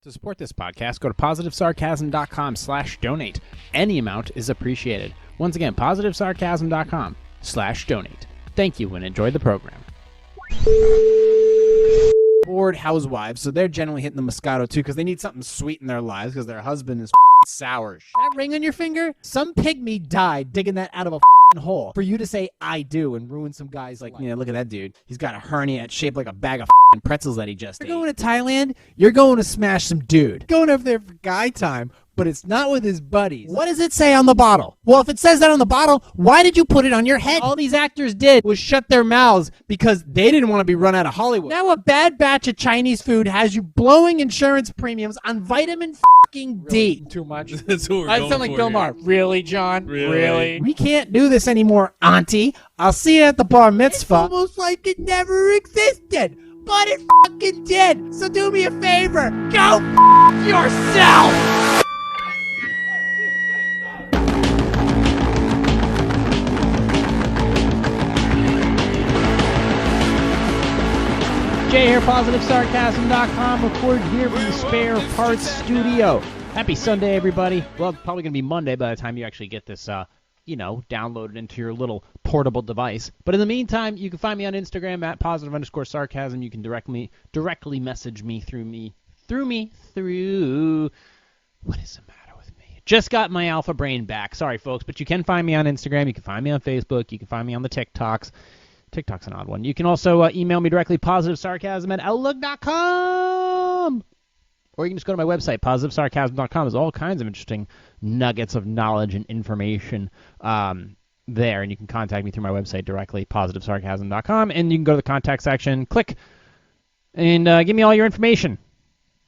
To support this podcast, go to positivesarcasm.com/donate. Any amount is appreciated. Once again, positivesarcasm.com/donate. Thank you and enjoy the program. Bored housewives, so they're generally hitting the Moscato too because they need something sweet in their lives because their husband is sour. That ring on your finger? Some pygmy died digging that out of a hole for you to say I do and ruin some guy's like, look at that dude. He's got a hernia that's shaped like a bag of pretzels that he just ate. You're going to Thailand, you're going to smash some dude. Going over there for guy time, but it's not with his buddies. What does it say on the bottle? Well, if it says that on the bottle, why did you put it on your head? All these actors did was shut their mouths because they didn't want to be run out of Hollywood. Now a bad batch of Chinese food has you blowing insurance premiums on vitamin fucking D. Too much. That's what we're I going sound like for Bill here. Maher. Really, John? Really? We can't do this anymore, Auntie. I'll see you at the bar mitzvah. It's almost like it never existed, but it fucking did. So do me a favor. Go yourself. Jay here, positivesarcasm.com, recorded here from the Spare Parts Studio. Happy Sunday, everybody. Well, it's probably going to be Monday by the time you actually get this, downloaded into your little portable device. But in the meantime, you can find me on Instagram at @positive_sarcasm. You can directly message me through what is the matter with me? Just got my alpha brain back. Sorry, folks, but you can find me on Instagram. You can find me on Facebook. You can find me on the TikToks. TikTok's an odd one. You can also email me directly, positivesarcasm@outlook.com. Or you can just go to my website, positivesarcasm.com. There's all kinds of interesting nuggets of knowledge and information there. And you can contact me through my website directly, positivesarcasm.com. And you can go to the contact section, click, and give me all your information.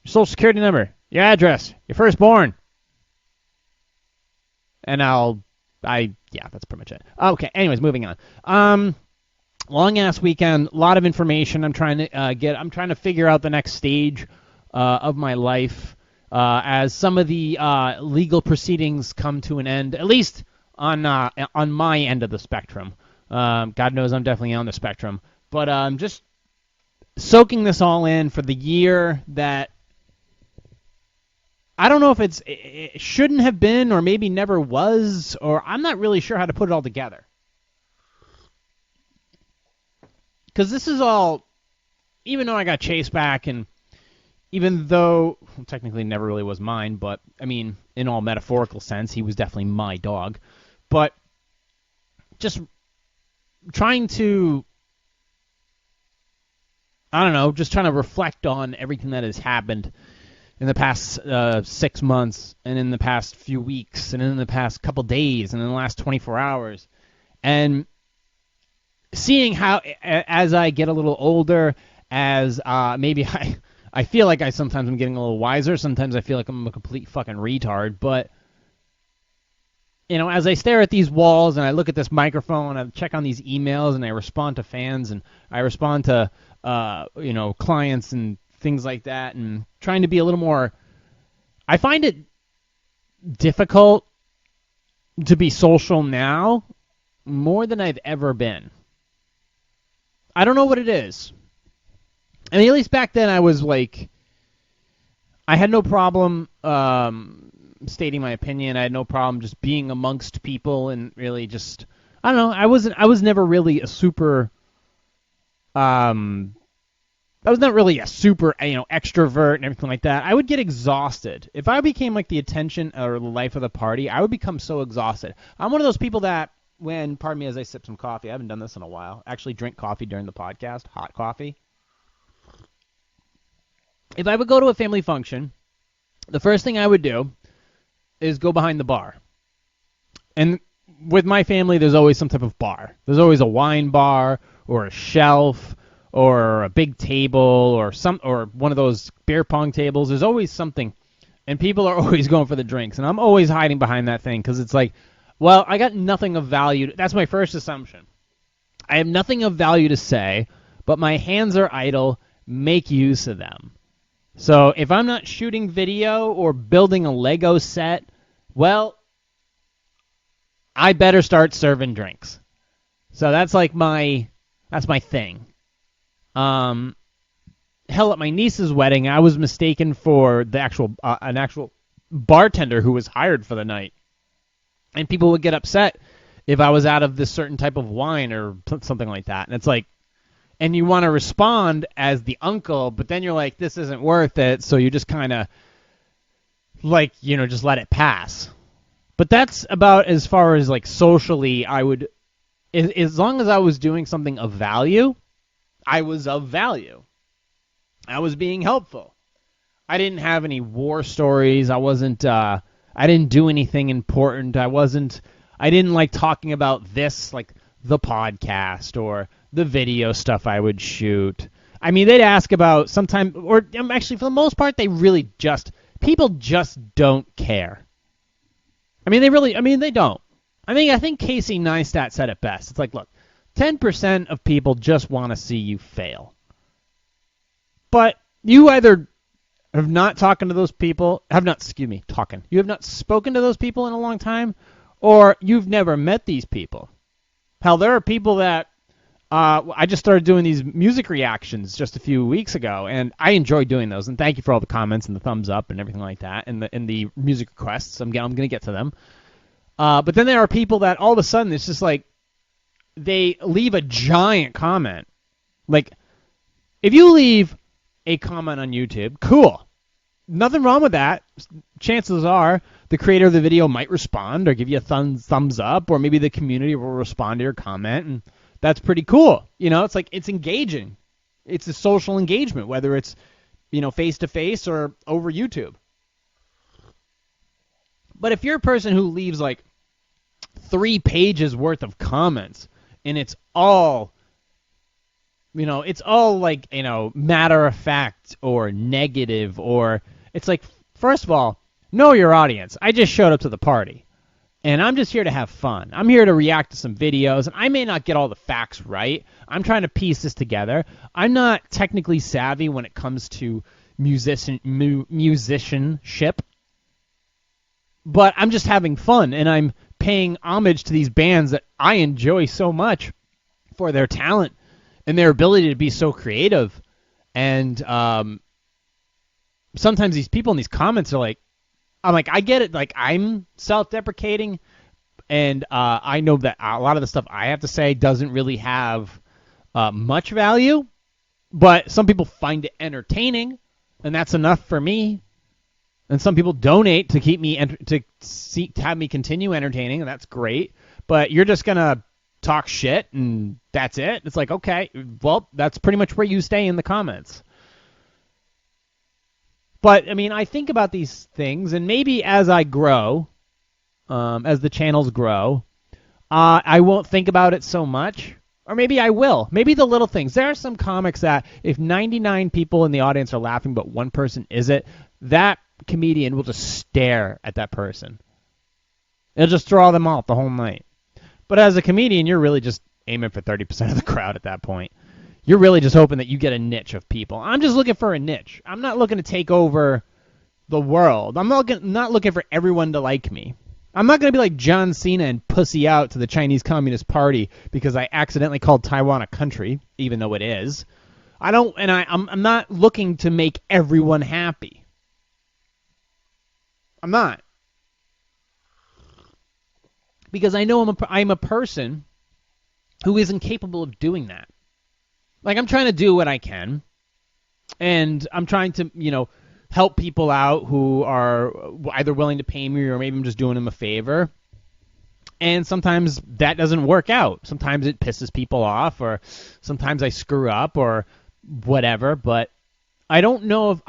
Your social security number, your address, your firstborn. And that's pretty much it. Okay, anyways, moving on. Long ass weekend, a lot of information. I'm trying to figure out the next stage of my life as some of the legal proceedings come to an end, at least on my end of the spectrum. God knows I'm definitely on the spectrum, but I'm just soaking this all in for the year that I don't know if it shouldn't have been or maybe never was, or I'm not really sure how to put it all together. Because this is all, even though I got chased back, and even though technically never really was mine, but, I mean, in all metaphorical sense, he was definitely my dog. But just trying to, just trying to reflect on everything that has happened in the past 6 months, and in the past few weeks, and in the past couple days, and in the last 24 hours. And seeing how, as I get a little older, as maybe I feel like I sometimes am getting a little wiser, sometimes I feel like I'm a complete fucking retard, but, as I stare at these walls and I look at this microphone, I check on these emails and I respond to fans and I respond to, clients and things like that, and trying to be a little more, I find it difficult to be social now more than I've ever been. I don't know what it is. I mean, at least back then I was like, I had no problem stating my opinion. I had no problem just being amongst people and really just, I don't know. I was never really a super, I was not really a super, extrovert and everything like that. I would get exhausted. If I became like the attention or the life of the party, I would become so exhausted. I'm one of those people that, pardon me as I sip some coffee. I haven't done this in a while. Actually drink coffee during the podcast, hot coffee. If I would go to a family function, the first thing I would do is go behind the bar. And with my family, there's always some type of bar. There's always a wine bar or a shelf or a big table or one of those beer pong tables. There's always something. And people are always going for the drinks. And I'm always hiding behind that thing because it's like, well, I got nothing of value. That's my first assumption. I have nothing of value to say, but my hands are idle. Make use of them. So if I'm not shooting video or building a Lego set, well, I better start serving drinks. So that's my thing. hell, at my niece's wedding, I was mistaken for the actual an actual bartender who was hired for the night, and people would get upset if I was out of this certain type of wine or something like that. And it's like, and you want to respond as the uncle, but then you're like, this isn't worth it, so you just kind of like, just let it pass. But that's about as far as like socially I would, as long as I was doing something of value, I was of value. I was being helpful. I didn't have any war stories. I didn't do anything important. I didn't like talking about this, like the podcast or the video stuff I would shoot. I mean, they'd ask about sometime, or actually for the most part, people just don't care. I mean, they don't. I think Casey Neistat said it best. It's like, look, 10% of people just want to see you fail. But you either have not talking to those people, you have not spoken to those people in a long time, or you've never met these people. Hell, there are people that I just started doing these music reactions just a few weeks ago, and I enjoy doing those. And thank you for all the comments and the thumbs up and everything like that, and the music requests. I'm going to get to them. But then there are people that all of a sudden it's just like they leave a giant comment. Like, if you leave a comment on YouTube, cool. Nothing wrong with that. Chances are the creator of the video might respond or give you a thumbs up, or maybe the community will respond to your comment, and that's pretty cool. It's like, it's engaging. It's a social engagement, whether it's, face-to-face or over YouTube. But if you're a person who leaves like 3 pages worth of comments and it's all like, matter of fact or negative, or it's like, first of all, know your audience. I just showed up to the party. And I'm just here to have fun. I'm here to react to some videos, and I may not get all the facts right. I'm trying to piece this together. I'm not technically savvy when it comes to musicianship, but I'm just having fun, and I'm paying homage to these bands that I enjoy so much for their talent and their ability to be so creative. And sometimes these people in these comments are like, I'm like, I get it. Like, I'm self-deprecating, and I know that a lot of the stuff I have to say doesn't really have much value, but some people find it entertaining, and that's enough for me. And some people donate to keep me to have me continue entertaining, and that's great. But you're just gonna talk shit, and that's it. It's like, okay, well, that's pretty much where you stay in the comments. But, I mean, I think about these things, and maybe as I grow, as the channels grow, I won't think about it so much. Or maybe I will. Maybe the little things. There are some comics that if 99 people in the audience are laughing but one person isn't, that comedian will just stare at that person. It'll just throw them off the whole night. But as a comedian, you're really just aiming for 30% of the crowd at that point. You're really just hoping that you get a niche of people. I'm just looking for a niche. I'm not looking to take over the world. I'm not looking for everyone to like me. I'm not going to be like John Cena and pussy out to the Chinese Communist Party because I accidentally called Taiwan a country, even though it is. I'm not looking to make everyone happy. I'm not. Because I know I'm a person who isn't capable of doing that. Like, I'm trying to do what I can, and I'm trying to, help people out who are either willing to pay me or maybe I'm just doing them a favor. And sometimes that doesn't work out. Sometimes it pisses people off, or sometimes I screw up or whatever. But I don't know if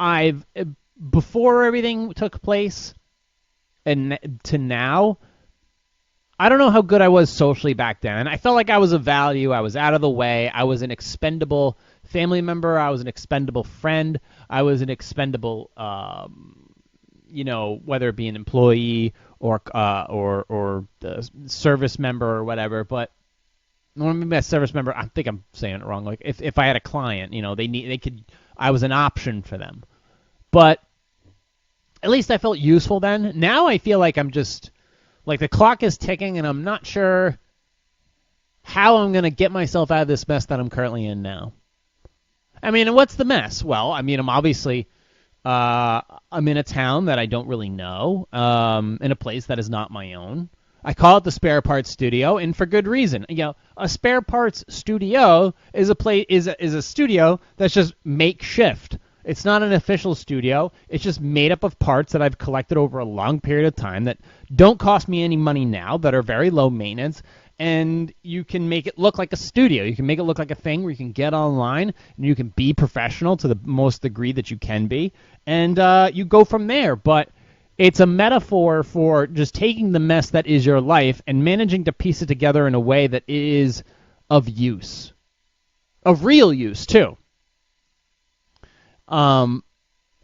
before everything took place and to now, I don't know how good I was socially back then. I felt like I was of value. I was out of the way. I was an expendable family member. I was an expendable friend. I was an expendable, whether it be an employee or the service member or whatever. But when I mean a service member, I think I'm saying it wrong. Like if I had a client, I was an option for them. But at least I felt useful then. Now I feel like I'm just. Like, the clock is ticking, and I'm not sure how I'm going to get myself out of this mess that I'm currently in now. I mean, what's the mess? Well, I mean, I'm obviously I'm in a town that I don't really know, in a place that is not my own. I call it the spare parts studio, and for good reason. You know, a spare parts studio is a studio that's just makeshift. It's not an official studio. It's just made up of parts that I've collected over a long period of time that don't cost me any money now, that are very low maintenance, and you can make it look like a studio. You can make it look like a thing where you can get online and you can be professional to the most degree that you can be, and you go from there. But it's a metaphor for just taking the mess that is your life and managing to piece it together in a way that is of use, of real use too. And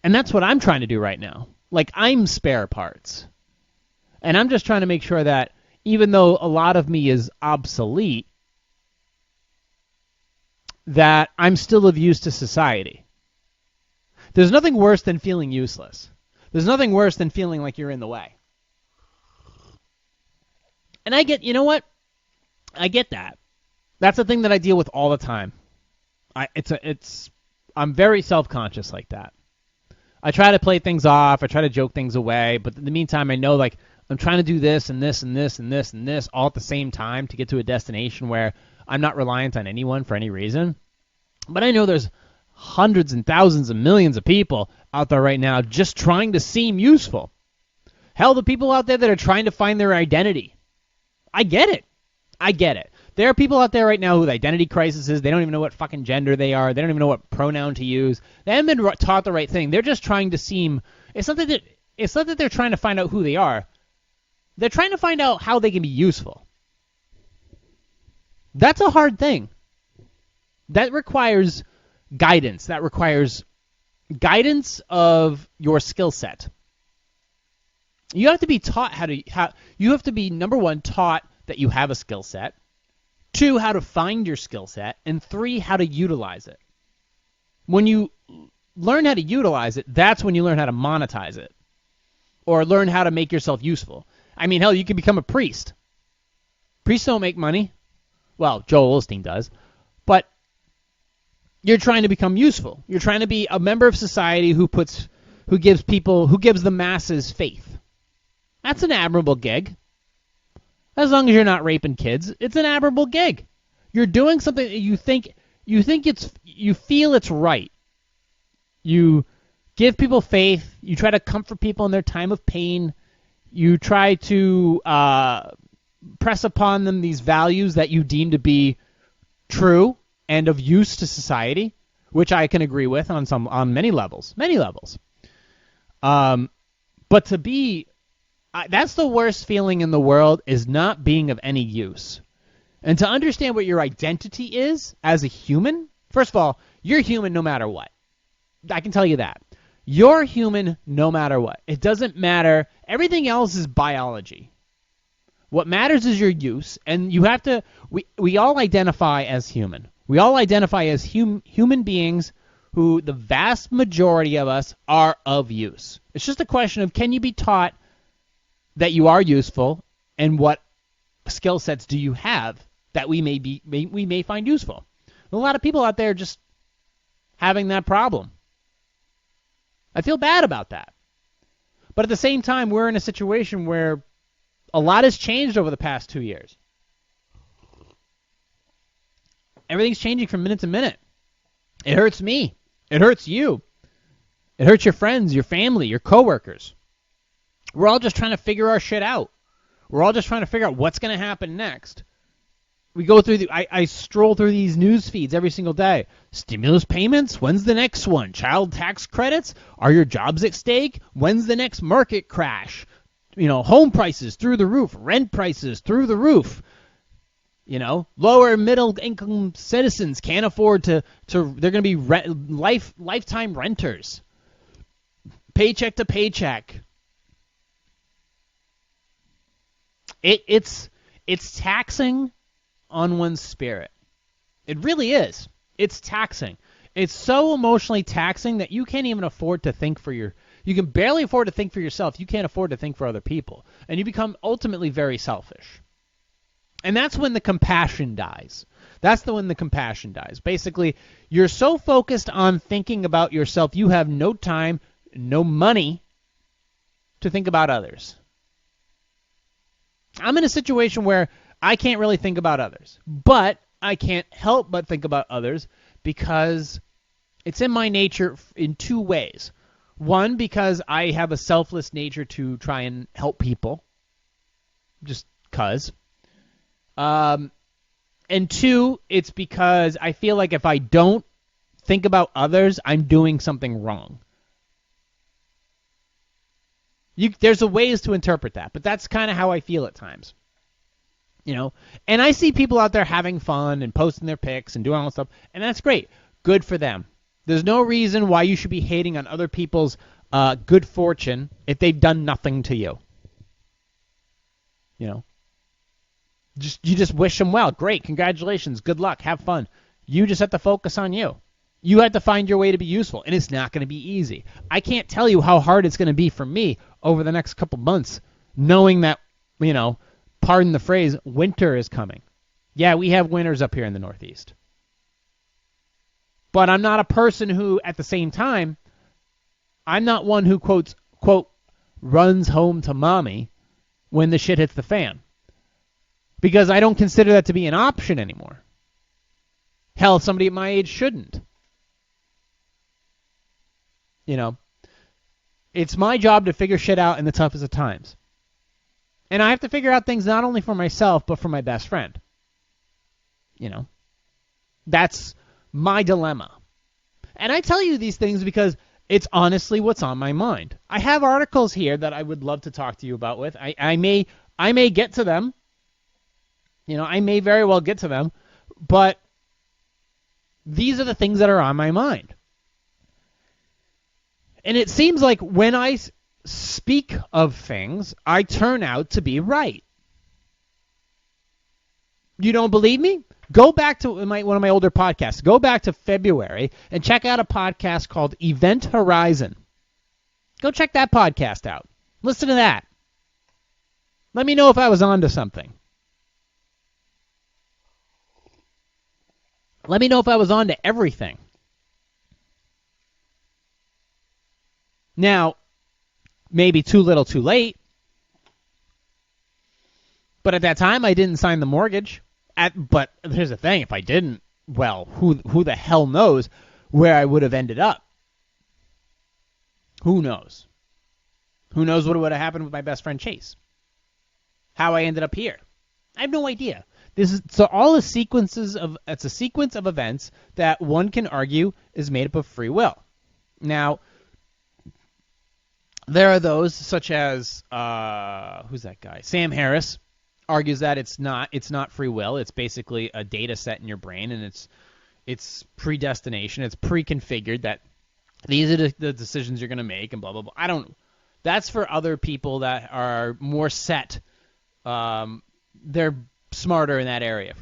that's what I'm trying to do right now. Like, I'm spare parts. And I'm just trying to make sure that even though a lot of me is obsolete, that I'm still of use to society. There's nothing worse than feeling useless. There's nothing worse than feeling like you're in the way. And I get, you know what? I get that. That's the thing that I deal with all the time. I'm very self-conscious like that. I try to play things off. I try to joke things away. But in the meantime, I know, like, I'm trying to do this and this and this and this and this all at the same time to get to a destination where I'm not reliant on anyone for any reason. But I know there's hundreds and thousands and millions of people out there right now just trying to seem useful. Hell, the people out there that are trying to find their identity. I get it. I get it. There are people out there right now with identity crises. They don't even know what fucking gender they are. They don't even know what pronoun to use. They haven't been taught the right thing. They're just trying to seem. It's not that they're trying to find out who they are. They're trying to find out how they can be useful. That's a hard thing. That requires guidance. That requires guidance of your skill set. You have to be taught you have to be, number one, taught that you have a skill set. 2, how to find your skill set. And 3, how to utilize it. When you learn how to utilize it, that's when you learn how to monetize it. Or learn how to make yourself useful. I mean, hell, you can become a priest. Priests don't make money. Well, Joel Osteen does. But you're trying to become useful. You're trying to be a member of society who gives the masses faith. That's an admirable gig. As long as you're not raping kids, it's an admirable gig. You're doing something that you feel it's right. You give people faith. You try to comfort people in their time of pain. You try to press upon them these values that you deem to be true and of use to society, which I can agree with on many levels. But to be that's the worst feeling in the world, is not being of any use. And to understand what your identity is as a human, first of all, you're human no matter what. I can tell you that. You're human no matter what. It doesn't matter. Everything else is biology. What matters is your use, and you have to, we all identify as human. We all identify as human beings who the vast majority of us are of use. It's just a question of, can you be taught that you are useful, and what skill sets do you have that we may find useful? A lot of people out there just having that problem. I feel bad about that. But at the same time, we're in a situation where a lot has changed over the past 2 years. Everything's changing from minute to minute. It hurts me. It hurts you. It hurts your friends, your family, your coworkers. We're all just trying to figure our shit out. We're all just trying to figure out what's going to happen next. We go through I stroll through these news feeds every single day. Stimulus payments? When's the next one? Child tax credits? Are your jobs at stake? When's the next market crash? Home prices through the roof. Rent prices through the roof. Lower middle income citizens can't afford to they're going to be lifetime renters. Paycheck to paycheck. It's taxing on one's spirit. It really is. It's taxing. It's so emotionally taxing that you can't even afford to think you can barely afford to think for yourself. You can't afford to think for other people. And you become ultimately very selfish. And that's when the compassion dies. That's the when the compassion dies. Basically, you're so focused on thinking about yourself, you have no time, no money to think about others. I'm in a situation where I can't really think about others, but I can't help but think about others because it's in my nature in two ways. One, because I have a selfless nature to try and help people, just cause. And two, it's because I feel like if I don't think about others, I'm doing something wrong. There's a ways to interpret that, but that's kind of how I feel at times. And I see people out there having fun and posting their pics and doing all that stuff, and that's great. Good for them. There's no reason why you should be hating on other people's good fortune if they've done nothing to you. You just wish them well. Great, congratulations, good luck, have fun. You just have to focus on you. You have to find your way to be useful, and it's not going to be easy. I can't tell you how hard it's going to be for me over the next couple months, knowing that, pardon the phrase, winter is coming. Yeah, we have winters up here in the Northeast. But I'm not a person who, at the same time, I'm not one who, quote, runs home to mommy when the shit hits the fan. Because I don't consider that to be an option anymore. Hell, somebody at my age shouldn't. It's my job to figure shit out in the toughest of times. And I have to figure out things not only for myself, but for my best friend. That's my dilemma. And I tell you these things because it's honestly what's on my mind. I have articles here that I would love to talk to you about with. I may get to them. I may very well get to them. But these are the things that are on my mind. And it seems like when I speak of things, I turn out to be right. You don't believe me? Go back to one of my older podcasts. Go back to February and check out a podcast called Event Horizon. Go check that podcast out. Listen to that. Let me know if I was onto something. Let me know if I was onto everything. Now, maybe too little too late. But at that time, I didn't sign the mortgage. But here's the thing. If I didn't, well, who the hell knows where I would have ended up? Who knows? Who knows what would have happened with my best friend Chase? How I ended up here? I have no idea. It's a sequence of events that one can argue is made up of free will. Now, there are those such as who's that guy? Sam Harris argues that it's not free will. It's basically a data set in your brain, and it's predestination. It's pre-configured that these are the decisions you're going to make, and blah blah blah. That's for other people that are more set. They're smarter in that area.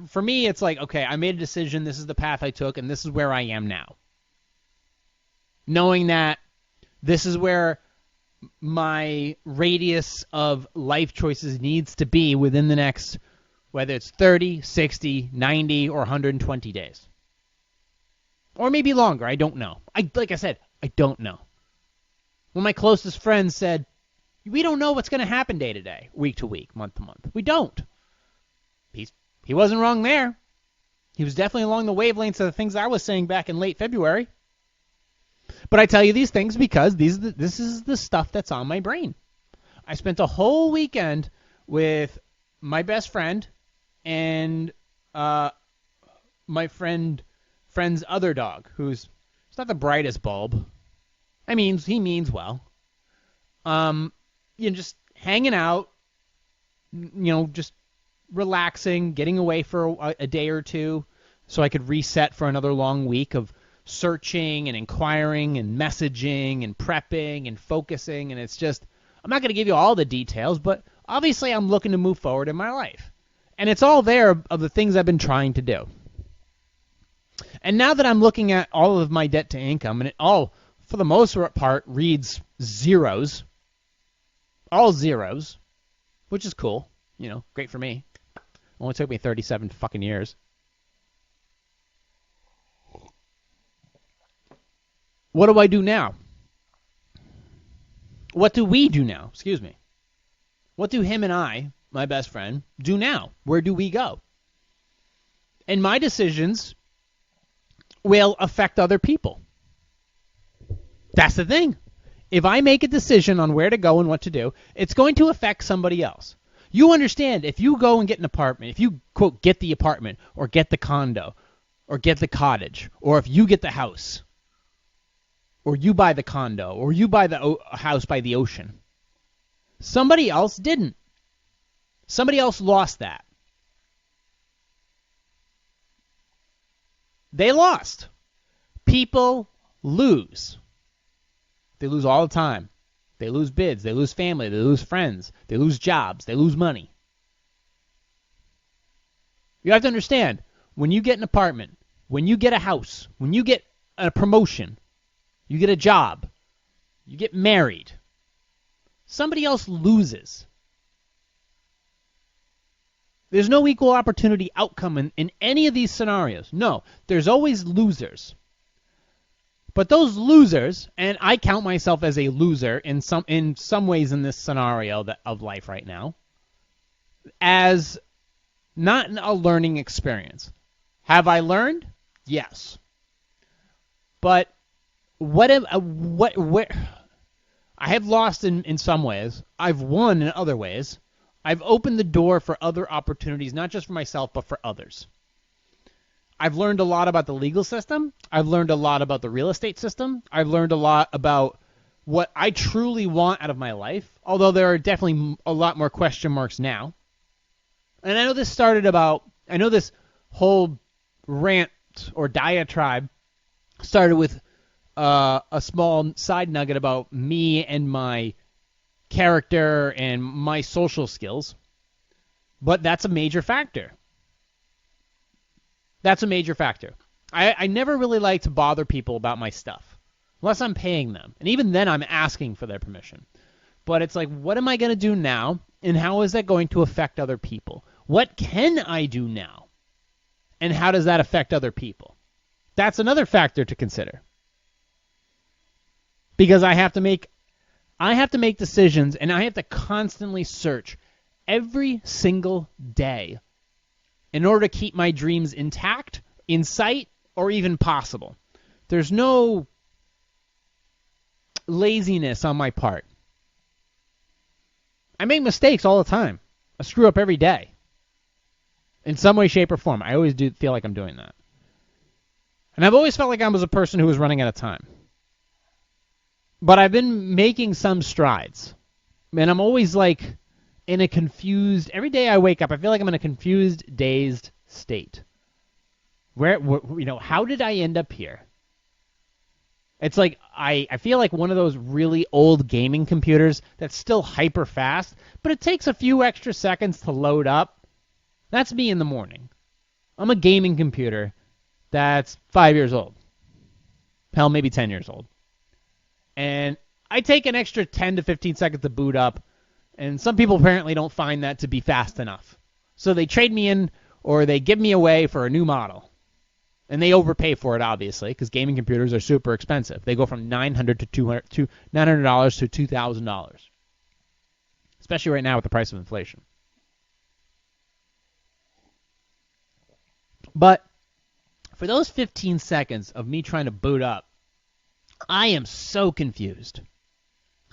For me, it's like, okay, I made a decision. This is the path I took, and this is where I am now. Knowing that this is where my radius of life choices needs to be within the next, whether it's 30, 60, 90, or 120 days. Or maybe longer. I don't know. Like I said, I don't know. One of my closest friends said, we don't know what's going to happen day to day, week to week, month to month. We don't. He wasn't wrong there. He was definitely along the wavelengths of the things I was saying back in late February. But I tell you these things because this is the stuff that's on my brain. I spent a whole weekend with my best friend and my friend's other dog, who's not the brightest bulb. He means well. Just hanging out, just relaxing, getting away for a day or two so I could reset for another long week of searching and inquiring and messaging and prepping and focusing. And it's just, I'm not going to give you all the details, but obviously I'm looking to move forward in my life. And it's all there of the things I've been trying to do. And now that I'm looking at all of my debt to income, and it all, for the most part, reads zeros, all zeros, which is cool, great for me. Only took me 37 fucking years. what do I do now? What do we do now? Excuse me. What do him and I, my best friend, do now? Where do we go? And my decisions will affect other people. That's the thing. If I make a decision on where to go and what to do, it's going to affect somebody else. You understand, if you go and get an apartment, if you, quote, get the apartment or get the condo or get the cottage, or if you get the house or you buy the condo or you buy the house by the ocean, somebody else didn't. Somebody else lost that. They lost. People lose. They lose all the time. They lose bids. They lose family. They lose friends. They lose jobs. They lose money. You have to understand, when you get an apartment, when you get a house, when you get a promotion, you get a job, you get married, somebody else loses. There's no equal opportunity outcome in any of these scenarios. No, there's always losers. But those losers, and I count myself as a loser in some ways in this scenario of life right now, as not a learning experience. Have I learned? Yes. But where I have lost in some ways. I've won in other ways. I've opened the door for other opportunities, not just for myself, but for others. I've learned a lot about the legal system. I've learned a lot about the real estate system. I've learned a lot about what I truly want out of my life, although there are definitely a lot more question marks now. And I know this whole rant or diatribe started with a small side nugget about me and my character and my social skills, but that's a major factor. That's a major factor. I never really like to bother people about my stuff, unless I'm paying them. And even then, I'm asking for their permission. But it's like, what am I going to do now, and how is that going to affect other people? What can I do now, and how does that affect other people? That's another factor to consider. Because I have to make decisions, and I have to constantly search every single day in order to keep my dreams intact, in sight, or even possible. There's no laziness on my part. I make mistakes all the time. I screw up every day. In some way, shape, or form. I always do feel like I'm doing that. And I've always felt like I was a person who was running out of time. But I've been making some strides. And I'm always like in a confused, every day I wake up, I feel like I'm in a confused, dazed state. How did I end up here? It's like, I feel like one of those really old gaming computers that's still hyper fast, but it takes a few extra seconds to load up. That's me in the morning. I'm a gaming computer that's 5 years old. Hell, maybe 10 years old. And I take an extra 10 to 15 seconds to boot up, and some people apparently don't find that to be fast enough. So they trade me in, or they give me away for a new model. And they overpay for it, obviously, because gaming computers are super expensive. They go from $900 to $2,000, especially right now with the price of inflation. But for those 15 seconds of me trying to boot up, I am so confused.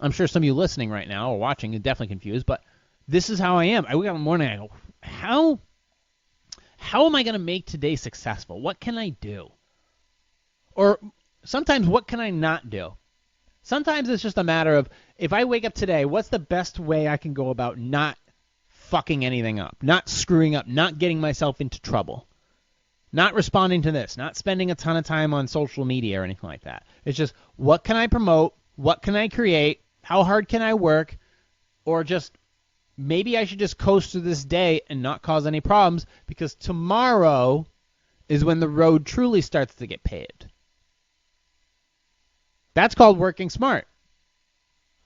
I'm sure some of you listening right now or watching are definitely confused, but this is how I am. I wake up in the morning and I go, how am I going to make today successful? What can I do? Or sometimes, what can I not do? Sometimes it's just a matter of, if I wake up today, what's the best way I can go about not fucking anything up, not screwing up, not getting myself into trouble, not responding to this, not spending a ton of time on social media or anything like that. It's just, what can I promote? What can I create? How hard can I work? Or just, maybe I should just coast through this day and not cause any problems, because tomorrow is when the road truly starts to get paved. That's called working smart.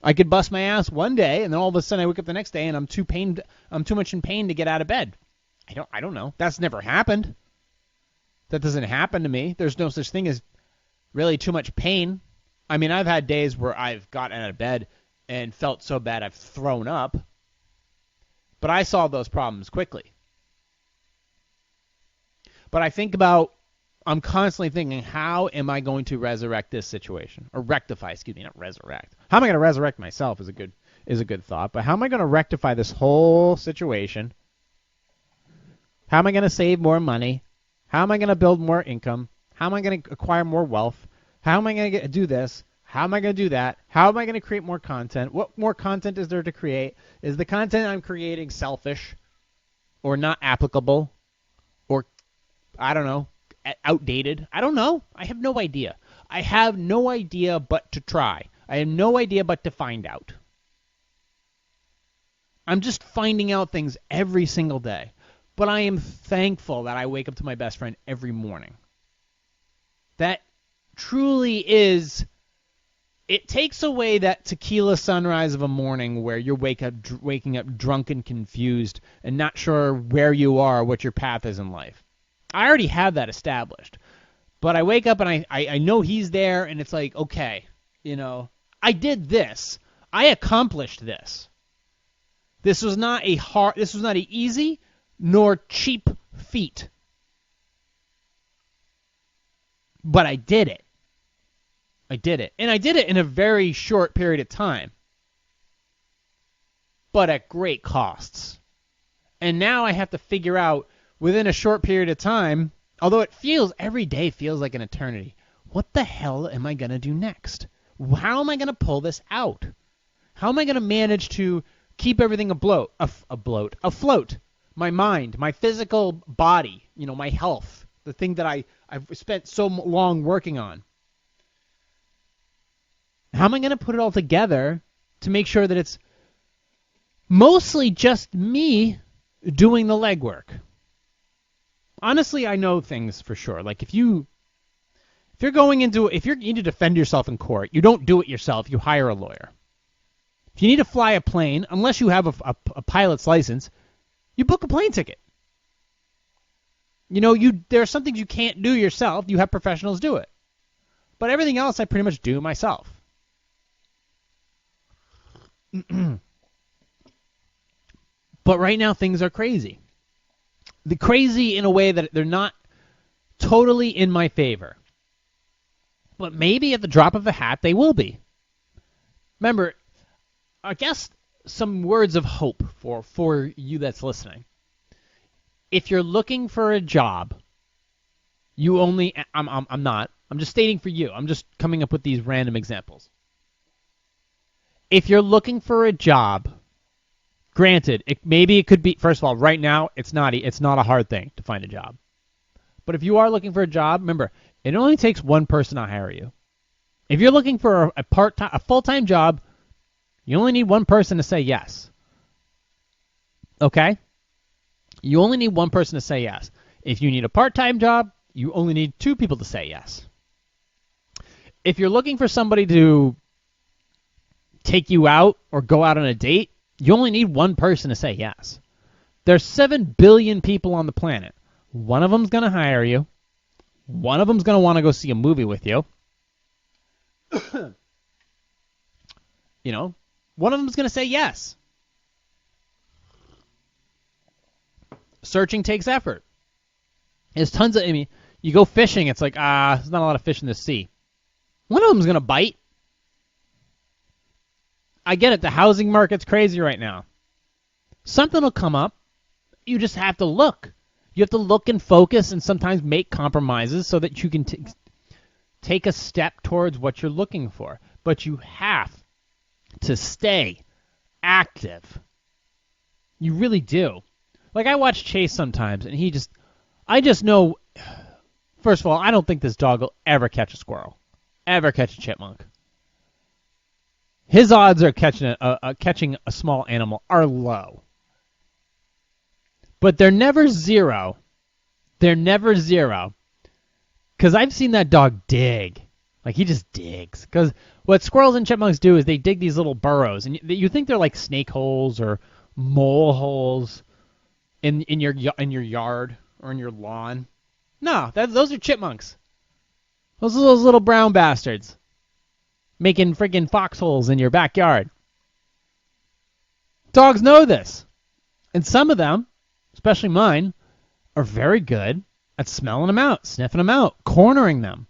I could bust my ass one day, and then all of a sudden I wake up the next day and I'm too much in pain to get out of bed. I don't know. That's never happened. That doesn't happen to me. There's no such thing as really too much pain. I mean, I've had days where I've gotten out of bed and felt so bad I've thrown up, but I solved those problems quickly. But I'm constantly thinking, how am I going to resurrect this situation? Or rectify, not resurrect. How am I going to resurrect myself is a good thought, but how am I going to rectify this whole situation? How am I going to save more money? How am I going to build more income? How am I going to acquire more wealth? How am I going to do this? How am I going to do that? How am I going to create more content? What more content is there to create? Is the content I'm creating selfish or not applicable or, I don't know, outdated? I don't know. I have no idea. I have no idea but to try. I have no idea but to find out. I'm just finding out things every single day. But I am thankful that I wake up to my best friend every morning. That truly is, it takes away that tequila sunrise of a morning where you're waking up drunk and confused and not sure where you are, what your path is in life. I already have that established. But I wake up and I know he's there, and it's like, okay, I did this. I accomplished this. This was not an easy nor cheap feat. But I did it. And I did it in a very short period of time. But at great costs. And now I have to figure out, within a short period of time, although every day feels like an eternity, what the hell am I going to do next? How am I going to pull this out? How am I going to manage to keep everything afloat? My mind, my physical body, my health, the thing that I've spent so long working on. How am I going to put it all together to make sure that it's mostly just me doing the legwork? Honestly, I know things for sure. Like if you need to defend yourself in court, you don't do it yourself. You hire a lawyer. If you need to fly a plane, unless you have a pilot's license, you book a plane ticket. There are some things you can't do yourself. You have professionals do it. But everything else I pretty much do myself. But right now things are crazy. The crazy in a way that they're not totally in my favor. But maybe at the drop of a hat they will be. Remember, I guess some words of hope for you that's listening. If you're looking for a job, I'm just stating for you. I'm just coming up with these random examples. If you're looking for a job, granted, it could be, first of all, right now, it's not a hard thing to find a job. But if you are looking for a job, remember, it only takes one person to hire you. If you're looking for a full-time job, you only need one person to say yes. Okay? You only need one person to say yes. If you need a part-time job, you only need two people to say yes. If you're looking for somebody to take you out or go out on a date, you only need one person to say yes. There's 7 billion people on the planet. One of them's going to hire you. One of them's going to want to go see a movie with you. One of them's going to say yes. Searching takes effort. There's tons of, you go fishing, it's like, there's not a lot of fish in the sea. One of them's going to bite. I get it, the housing market's crazy right now. Something will come up. You just have to look. You have to look and focus and sometimes make compromises so that you can take a step towards what you're looking for. But you have to stay active. You really do. Like, I watch Chase sometimes, and I just know, first of all, I don't think this dog will ever catch a squirrel, ever catch a chipmunk. His odds of catching a small animal are low. But they're never zero. They're never zero. Because I've seen that dog dig. Like, he just digs. Because what squirrels and chipmunks do is they dig these little burrows. And you think they're like snake holes or mole holes in your yard or in your lawn. No, those are chipmunks. Those are those little brown bastards. making friggin' foxholes in your backyard. Dogs know this. And some of them, especially mine, are very good at smelling them out, sniffing them out, cornering them.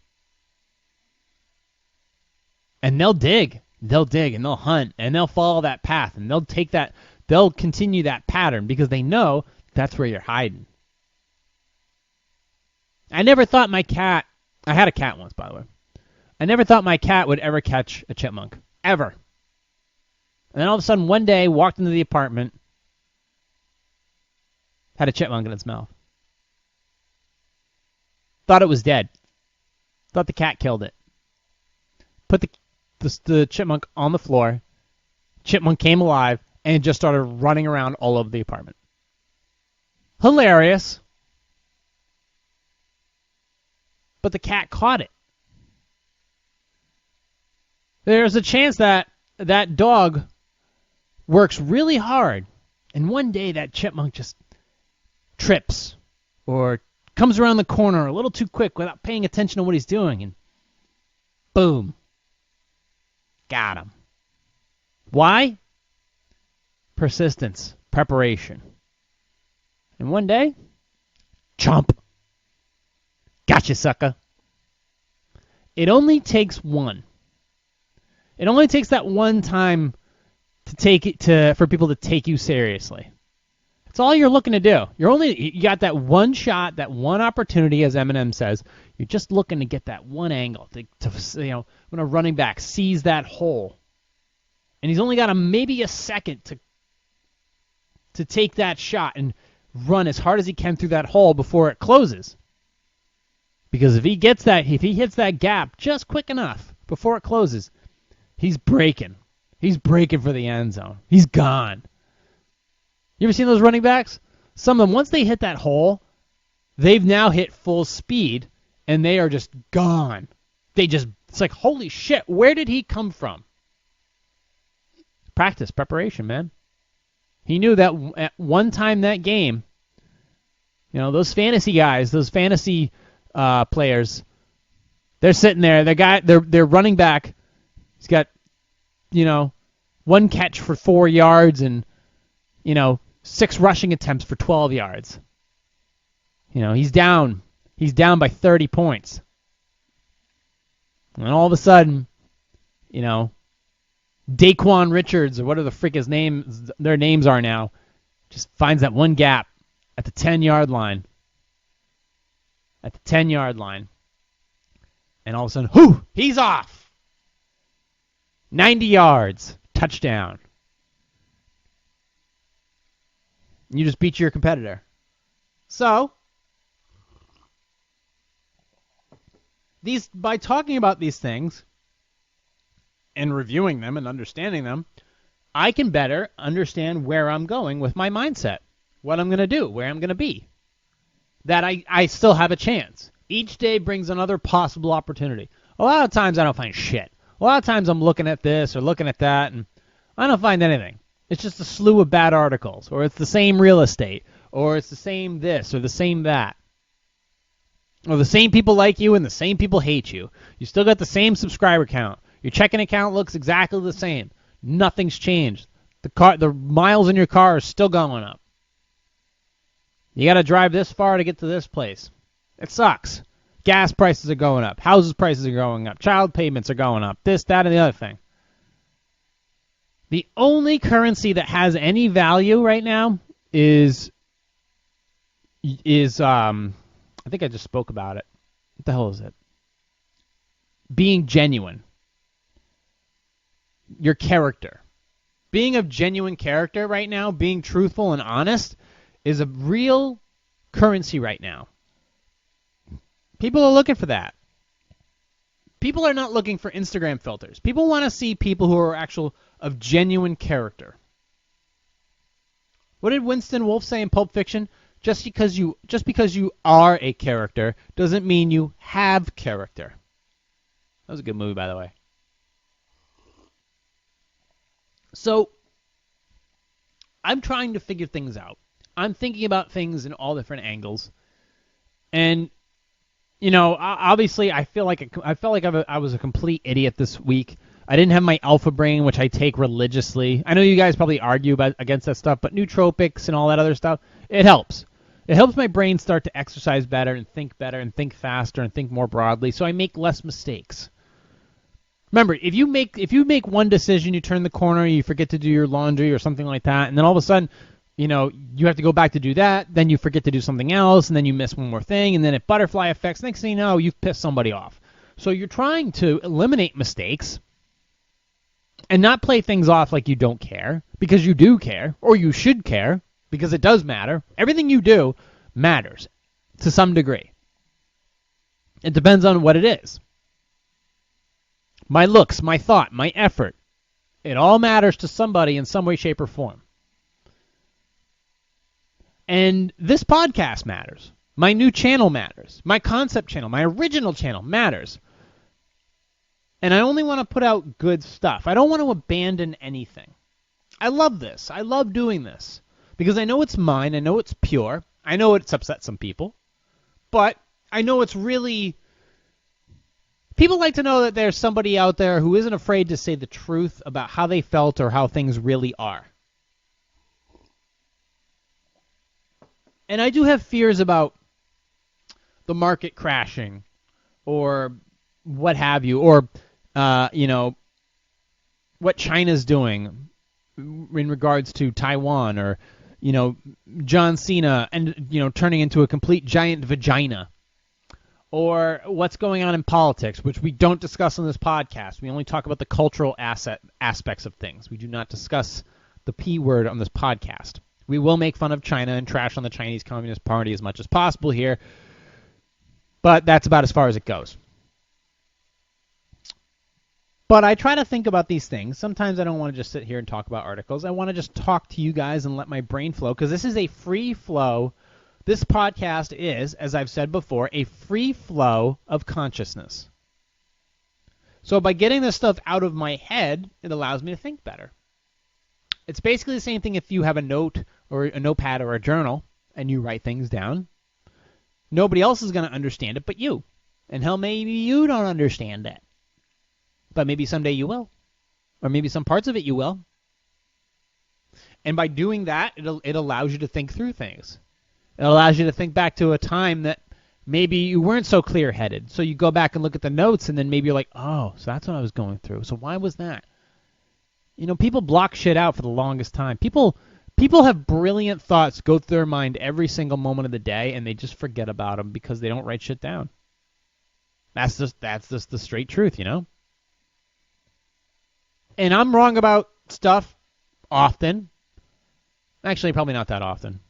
And they'll dig. They'll dig and they'll hunt and they'll follow that path and they'll continue that pattern because they know that's where you're hiding. I never thought my cat, I had a cat once, by the way. I never thought my cat would ever catch a chipmunk. Ever. And then all of a sudden, one day, walked into the apartment, had a chipmunk in its mouth. Thought it was dead. Thought the cat killed it. Put the chipmunk on the floor. Chipmunk came alive and just started running around all over the apartment. Hilarious. But the cat caught it. There's a chance that that dog works really hard, and one day that chipmunk just trips or comes around the corner a little too quick without paying attention to what he's doing, and boom, got him. Why? Persistence, preparation. And one day, chomp. Gotcha, sucker. It only takes one. It only takes that one time for people to take you seriously. That's all you're looking to do. You got that one shot, that one opportunity, as Eminem says. You're just looking to get that one angle to when a running back sees that hole, and he's only got maybe a second to take that shot and run as hard as he can through that hole before it closes. Because if he hits that gap just quick enough before it closes, he's breaking. He's breaking for the end zone. He's gone. You ever seen those running backs? Some of them, once they hit that hole, they've now hit full speed, and they are just gone. It's like, holy shit, where did he come from? Practice, preparation, man. He knew that at one time that game, those fantasy guys, those fantasy players, they're sitting there. They're running back. He's got, one catch for 4 yards and, 6 rushing attempts for 12 yards. He's down. He's down by 30 points. And all of a sudden, Daquan Richards, or whatever the frick their names are now, just finds that one gap at the 10-yard line. At the 10-yard line. And all of a sudden, he's off. 90 yards. Touchdown. You just beat your competitor. So, by talking about these things and reviewing them and understanding them, I can better understand where I'm going with my mindset, what I'm going to do, where I'm going to be, that I still have a chance. Each day brings another possible opportunity. A lot of times I don't find shit. A lot of times I'm looking at this or looking at that, and I don't find anything. It's just a slew of bad articles, or it's the same real estate, or it's the same this, or the same that. Or the same people like you and the same people hate you. You still got the same subscriber count. Your checking account looks exactly the same. Nothing's changed. The miles in your car are still going up. You got to drive this far to get to this place. It sucks. Gas prices are going up. Houses prices are going up. Child payments are going up. This, that, and the other thing. The only currency that has any value right now is I think I just spoke about it. What the hell is it? Being genuine. Your character. Being of genuine character right now, being truthful and honest, is a real currency right now. People are looking for that. People are not looking for Instagram filters. People want to see people who are of genuine character. What did Winston Wolfe say in Pulp Fiction? Just because you are a character doesn't mean you have character. That was a good movie, by the way. So, I'm trying to figure things out. I'm thinking about things in all different angles. And, obviously I felt like I was a complete idiot this week. I didn't have my alpha brain, which I take religiously. I know you guys probably argue against that stuff, but nootropics and all that other stuff, it helps. It helps my brain start to exercise better and think faster and think more broadly, so I make less mistakes. Remember, if you make one decision, you turn the corner, you forget to do your laundry or something like that, and then all of a sudden, you have to go back to do that, then you forget to do something else, and then you miss one more thing, and then it butterfly effects. Next thing you know, you've pissed somebody off. So you're trying to eliminate mistakes and not play things off like you don't care, because you do care, or you should care, because it does matter. Everything you do matters to some degree. It depends on what it is. My looks, my thought, my effort, it all matters to somebody in some way, shape, or form. And this podcast matters. My new channel matters. My concept channel, my original channel matters. And I only want to put out good stuff. I don't want to abandon anything. I love this. I love doing this. Because I know it's mine. I know it's pure. I know it's upset some people. But I know it's really... People like to know that there's somebody out there who isn't afraid to say the truth about how they felt or how things really are. And I do have fears about the market crashing or what have you, or, what China's doing in regards to Taiwan, or, John Cena and, turning into a complete giant vagina, or what's going on in politics, which we don't discuss on this podcast. We only talk about the cultural aspects of things. We do not discuss the P word on this podcast. We will make fun of China and trash on the Chinese Communist Party as much as possible here, but that's about as far as it goes. But I try to think about these things. Sometimes I don't want to just sit here and talk about articles. I want to just talk to you guys and let my brain flow, because this is a free flow. This podcast is, as I've said before, a free flow of consciousness. So by getting this stuff out of my head, it allows me to think better. It's basically the same thing if you have a note or a notepad or a journal and you write things down. Nobody else is going to understand it but you. And hell, maybe you don't understand it. But maybe someday you will. Or maybe some parts of it you will. And by doing that, it allows you to think through things. It allows you to think back to a time that maybe you weren't so clear-headed. So you go back and look at the notes, and then maybe you're like, oh, so that's what I was going through. So why was that? People block shit out for the longest time. People have brilliant thoughts go through their mind every single moment of the day, and they just forget about them because they don't write shit down. That's just the straight truth, And I'm wrong about stuff often. Actually, probably not that often.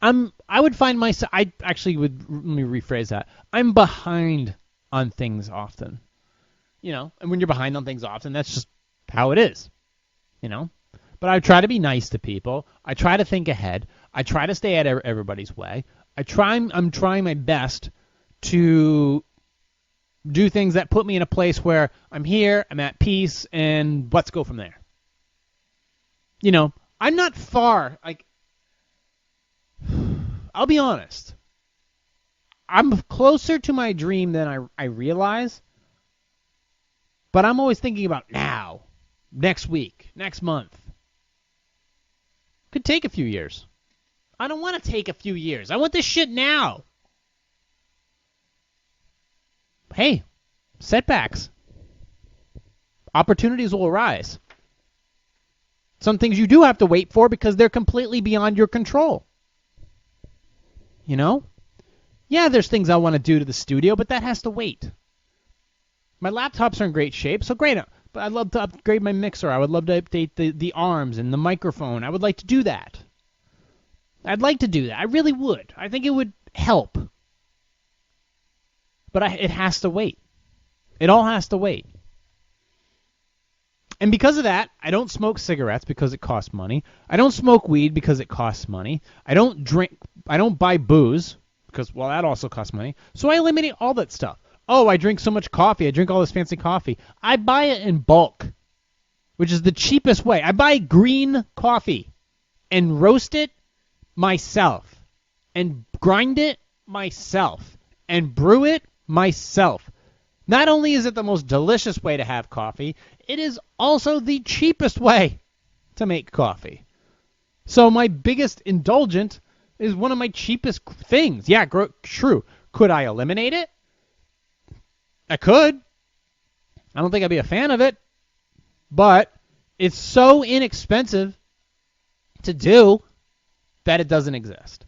I would find myself, let me rephrase that. I'm behind on things often. And when you're behind on things often, that's just how it is. But I try to be nice to people. I try to think ahead. I try to stay out of everybody's way. I'm trying my best to do things that put me in a place where I'm here, I'm at peace, and let's go from there. I'm not far. I'll be honest. I'm closer to my dream than I realize, but I'm always thinking about now, next week, next month. Could take a few years. I don't want to take a few years. I want this shit now. Hey, setbacks. Opportunities will arise. Some things you do have to wait for because they're completely beyond your control. Yeah, there's things I want to do to the studio, but that has to wait. My laptops are in great shape, so great. But I'd love to upgrade my mixer. I would love to update the arms and the microphone. I would like to do that. I'd like to do that. I really would. I think it would help. But it has to wait. It all has to wait. And because of that, I don't smoke cigarettes because it costs money. I don't smoke weed because it costs money. I don't buy booze because, that also costs money. So I eliminate all that stuff. Oh, I drink so much coffee. I drink all this fancy coffee. I buy it in bulk, which is the cheapest way. I buy green coffee and roast it myself and grind it myself and brew it myself. Not only is it the most delicious way to have coffee, it is also the cheapest way to make coffee. So my biggest indulgent is one of my cheapest things. Yeah, true. Could I eliminate it? I could. I don't think I'd be a fan of it. But it's so inexpensive to do that it doesn't exist.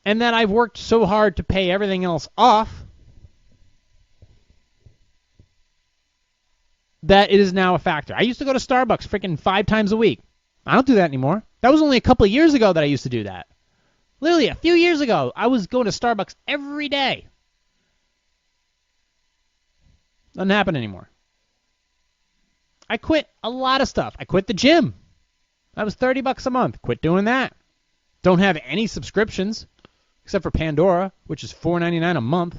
And that I've worked so hard to pay everything else off that it is now a factor. I used to go to Starbucks freaking 5 times a week. I don't do that anymore. That was only a couple of years ago that I used to do that. Literally, a few years ago, I was going to Starbucks every day. Doesn't happen anymore. I quit a lot of stuff. I quit the gym. That was $30 a month. Quit doing that. Don't have any subscriptions except for Pandora, which is $4.99 a month.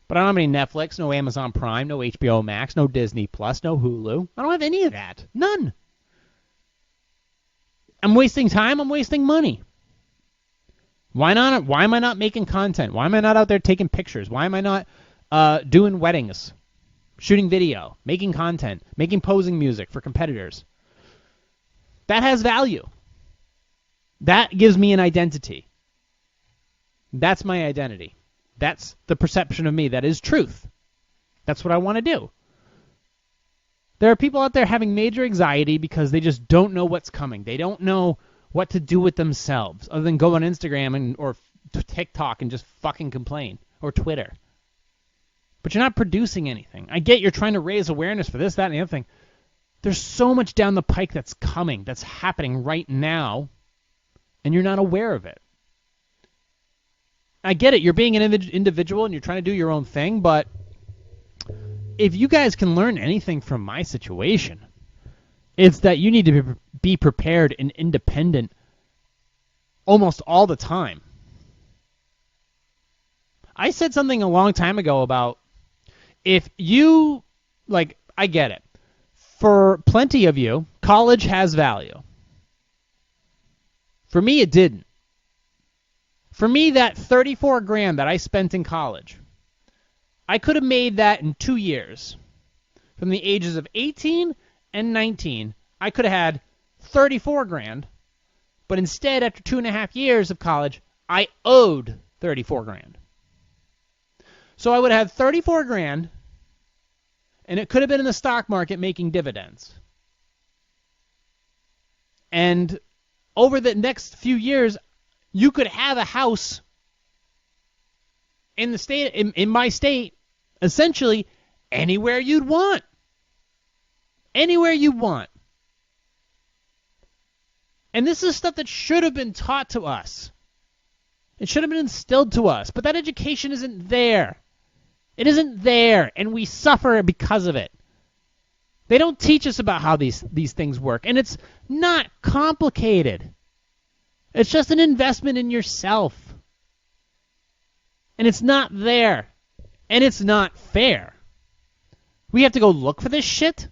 But I don't have any Netflix, no Amazon Prime, no HBO Max, no Disney Plus, no Hulu. I don't have any of that. None. I'm wasting time. I'm wasting money. Why not? Why am I not making content? Why am I not out there taking pictures? Why am I not doing weddings, shooting video, making content, making posing music for competitors? That has value. That gives me an identity. That's my identity. That's the perception of me. That is truth. That's what I want to do. There are people out there having major anxiety because they just don't know what's coming. They don't know what to do with themselves other than go on Instagram or TikTok and just fucking complain, or Twitter. But you're not producing anything. I get you're trying to raise awareness for this, that, and the other thing. There's so much down the pike that's coming, that's happening right now, and you're not aware of it. I get it. You're being an individual and you're trying to do your own thing, but if you guys can learn anything from my situation, it's that you need to be prepared and independent almost all the time. I said something a long time ago about if you, I get it. For plenty of you, college has value. For me, it didn't. For me, that $34,000 that I spent in college, I could have made that in 2 years. From the ages of 18 and 19, I could have had $34,000, but instead, after 2.5 years of college, I owed $34,000. So I would have had $34,000, and it could have been in the stock market making dividends. And over the next few years, you could have a house in the state, in my state, essentially anywhere you'd want. Anywhere you want. And this is stuff that should have been taught to us. It should have been instilled to us. But that education isn't there. It isn't there, and we suffer because of it. They don't teach us about how these things work, and it's not complicated. It's just an investment in yourself. And it's not there. And it's not fair. We have to go look for this shit?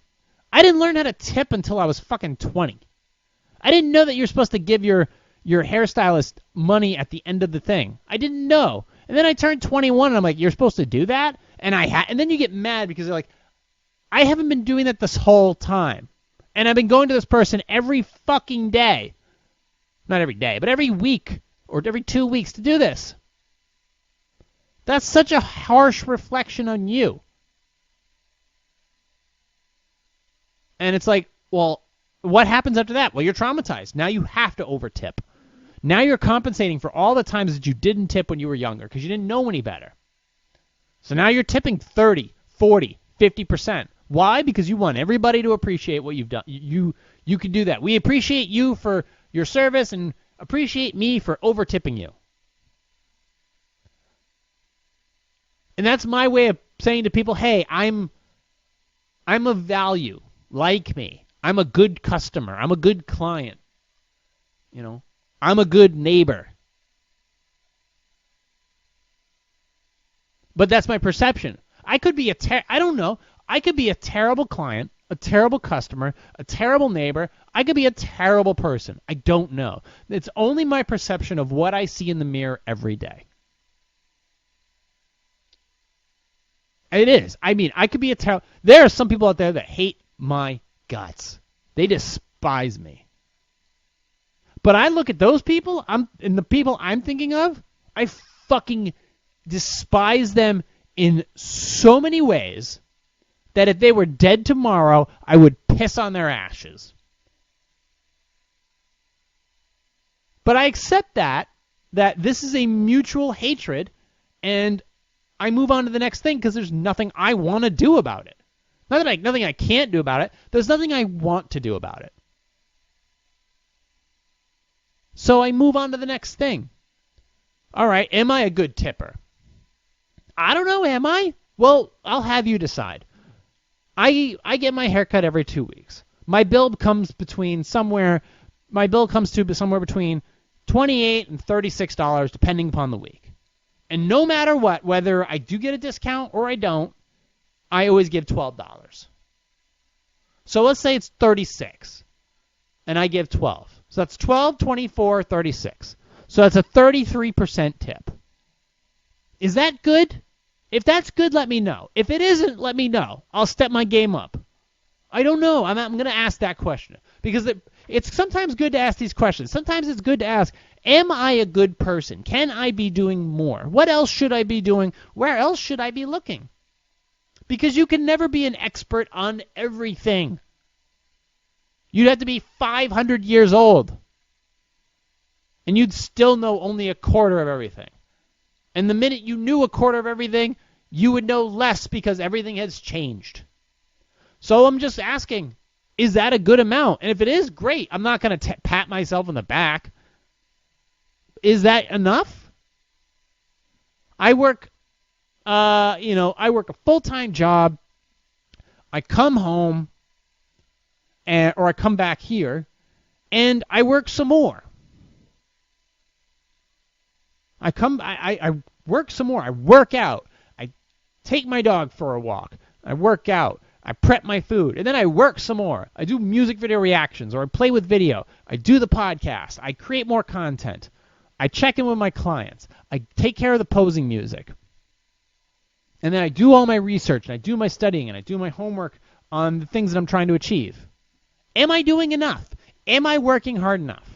I didn't learn how to tip until I was fucking 20. I didn't know that you're supposed to give your hairstylist money at the end of the thing. I didn't know. And then I turned 21 and I'm like, you're supposed to do that? And then you get mad because you're like, I haven't been doing that this whole time. And I've been going to this person every fucking day. Not every day, but every week or every 2 weeks to do this. That's such a harsh reflection on you. And it's like, well, what happens after that? Well, you're traumatized. Now you have to overtip. Now you're compensating for all the times that you didn't tip when you were younger because you didn't know any better. So now you're tipping 30, 40, 50%. Why? Because you want everybody to appreciate what you've done. You can do that. We appreciate you for your service and appreciate me for over-tipping you. And that's my way of saying to people, hey, I'm of value. Like me. I'm a good customer. I'm a good client. You know, I'm a good neighbor. But that's my perception. I could be I don't know. I could be a terrible client, a terrible customer, a terrible neighbor. I could be a terrible person. I don't know. It's only my perception of what I see in the mirror every day. It is. I mean, I could be there are some people out there that hate my guts. They despise me. But I look at those people, and the people I'm thinking of, I fucking despise them in so many ways that if they were dead tomorrow, I would piss on their ashes. But I accept that this is a mutual hatred, and I move on to the next thing because there's nothing I want to do about it. Nothing I can't do about it. There's nothing I want to do about it. So I move on to the next thing. All right, am I a good tipper? I don't know, am I? Well, I'll have you decide. I get my hair cut every 2 weeks. My bill comes to somewhere between $28 and $36 depending upon the week. And no matter what, whether I do get a discount or I don't, I always give $12. So let's say it's $36 and I give $12. So that's $12, $24, $36. So that's a 33% tip. Is that good? If that's good, let me know. If it isn't, let me know. I'll step my game up. I don't know. I'm going to ask that question because it's sometimes good to ask these questions. Sometimes it's good to ask, am I a good person? Can I be doing more? What else should I be doing? Where else should I be looking? Because you can never be an expert on everything. You'd have to be 500 years old, and you'd still know only a quarter of everything. And the minute you knew a quarter of everything, you would know less because everything has changed. So I'm just asking, is that a good amount? And if it is, great. I'm not going to pat myself on the back. Is that enough? I work, I work a full-time job. I come home, or I come back here, and I work some more. I work some more. I work out. I take my dog for a walk. I work out. I prep my food. And then I work some more. I do music video reactions, or I play with video. I do the podcast. I create more content. I check in with my clients. I take care of the posing music. And then I do all my research, and I do my studying, and I do my homework on the things that I'm trying to achieve. Am I doing enough? Am I working hard enough?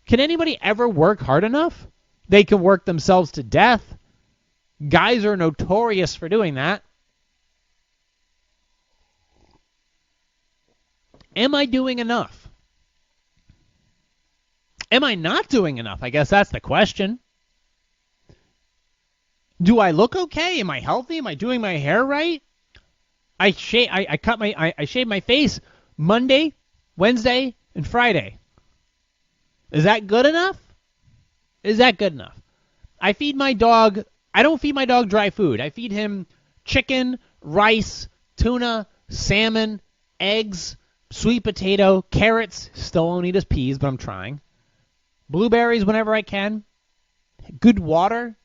Can anybody ever work hard enough? They can work themselves to death. Guys are notorious for doing that. Am I doing enough? Am I not doing enough? I guess that's the question. Do I look okay? Am I healthy? Am I doing my hair right? I shave my face Monday, Wednesday, and Friday. Is that good enough? Is that good enough? I don't feed my dog dry food. I feed him chicken, rice, tuna, salmon, eggs, sweet potato, carrots. Still won't eat his peas, but I'm trying. Blueberries whenever I can. Good water.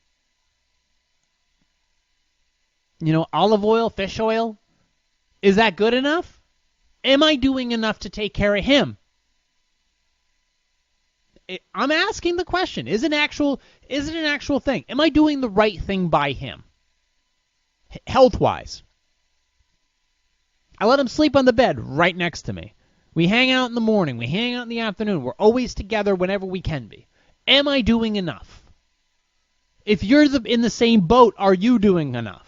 Olive oil, fish oil. Is that good enough? Am I doing enough to take care of him? I'm asking the question. Is it an actual thing? Am I doing the right thing by him? Health-wise. I let him sleep on the bed right next to me. We hang out in the morning. We hang out in the afternoon. We're always together whenever we can be. Am I doing enough? If you're in the same boat, are you doing enough?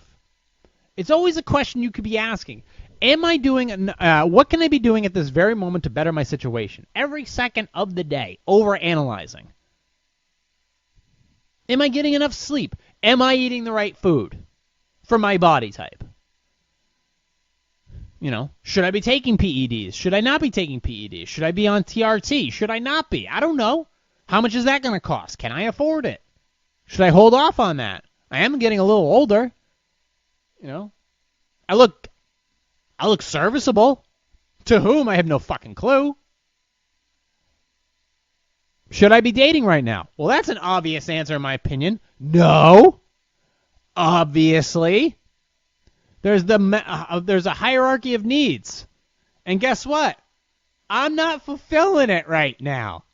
It's always a question you could be asking. Am I what can I be doing at this very moment to better my situation? Every second of the day, overanalyzing. Am I getting enough sleep? Am I eating the right food for my body type? Should I be taking PEDs? Should I not be taking PEDs? Should I be on TRT? Should I not be? I don't know. How much is that going to cost? Can I afford it? Should I hold off on that? I am getting a little older. I look serviceable. To whom? I have no fucking clue. Should I be dating right now? Well, that's an obvious answer in my opinion. No. Obviously. There's a hierarchy of needs. And guess what? I'm not fulfilling it right now.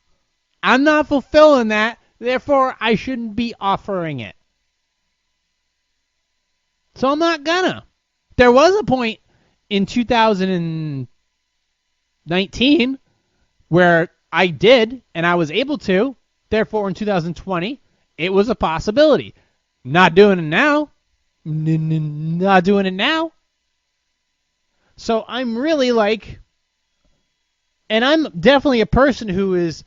I'm not fulfilling that. Therefore, I shouldn't be offering it. So I'm not gonna. There was a point in 2019 where I did, and I was able to. Therefore, in 2020, it was a possibility. Not doing it now. Not doing it now. So I'm really like, and I'm definitely a person who is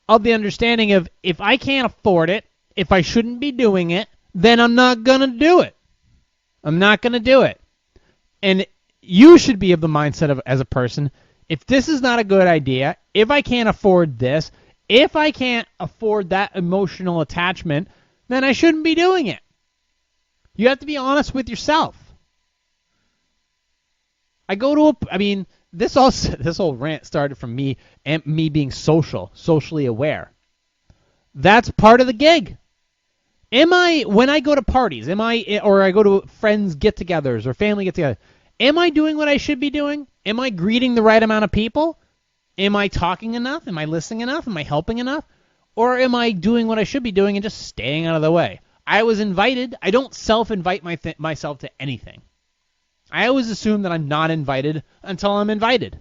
of the understanding of if I can't afford it, if I shouldn't be doing it, then I'm not going to do it. I'm not going to do it. And you should be of the mindset of, as a person, if this is not a good idea, if I can't afford this, if I can't afford that emotional attachment, then I shouldn't be doing it. You have to be honest with yourself. This whole rant started from me and me being socially aware. That's part of the gig. When I go to parties, or I go to friends get-togethers or family get-togethers, am I doing what I should be doing? Am I greeting the right amount of people? Am I talking enough? Am I listening enough? Am I helping enough? Or am I doing what I should be doing and just staying out of the way? I was invited. I don't self-invite myself to anything. I always assume that I'm not invited until I'm invited.